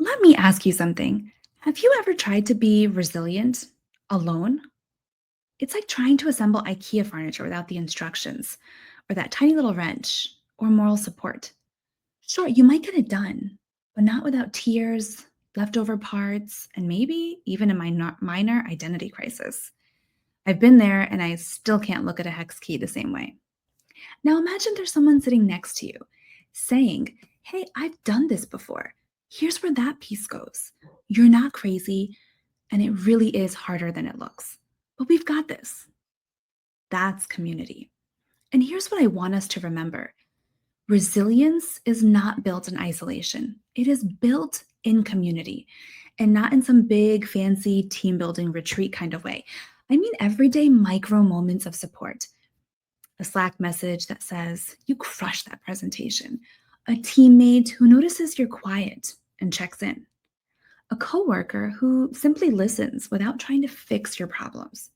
Let me ask you something. Have you ever tried to be resilient alone? It's like trying to assemble IKEA furniture without the instructions, or that tiny little wrench, or moral support. Sure, you might get it done, but not without tears, leftover parts, and maybe even a minor identity crisis. I've been there and I still can't look at a hex key the same way. Now imagine there's someone sitting next to you saying, "Hey, I've done this before. Here's where that piece goes. You're not crazy, and it really is harder than it looks. But we've got this." That's community. And here's what I want us to remember: resilience is not built in isolation, it is built in community, and not in some big, fancy team building retreat kind of way. I mean, everyday micro moments of support. A Slack message that says, "You crushed that presentation." A teammate who notices you're quiet and checks in. A coworker who simply listens without trying to fix your problems.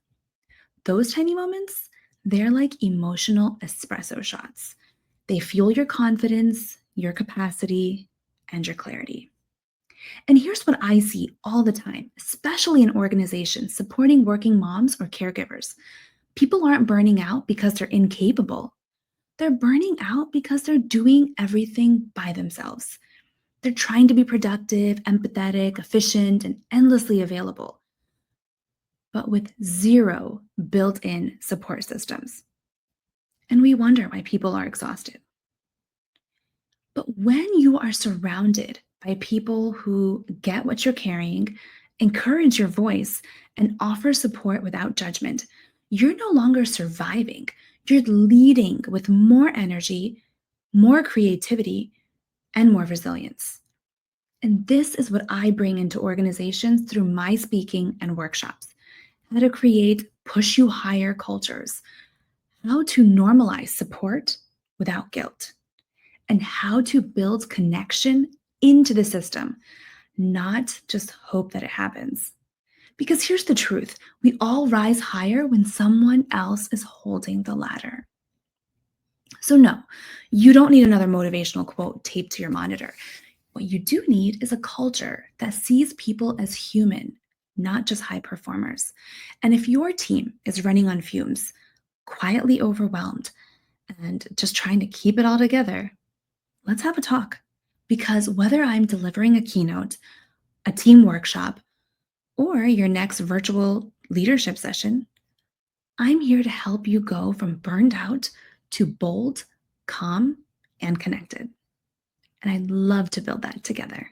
Those tiny moments, they're like emotional espresso shots. They fuel your confidence, your capacity, and your clarity. And here's what I see all the time, especially in organizations supporting working moms or caregivers. People aren't burning out because they're incapable. They're burning out because they're doing everything by themselves. They're trying to be productive, empathetic, efficient, and endlessly available, but with zero built in support systems. And we wonder why people are exhausted. But when you are surrounded by people who get what you're carrying, encourage your voice, and offer support without judgment, you're no longer surviving. You're leading with more energy, more creativity, and more resilience. And this is what I bring into organizations through my speaking and workshops: how to create push you higher cultures, how to normalize support without guilt, and how to build connection into the system, not just hope that it happens. Because here's the truth: we all rise higher when someone else is holding the ladder. So, no, you don't need another motivational quote taped to your monitor. What you do need is a culture that sees people as human, not just high performers. And if your team is running on fumes, quietly overwhelmed, and just trying to keep it all together, let's have a talk. Because whether I'm delivering a keynote, a team workshop, or your next virtual leadership session, I'm here to help you go from burned out to bold, calm, and connected. And I'd love to build that together.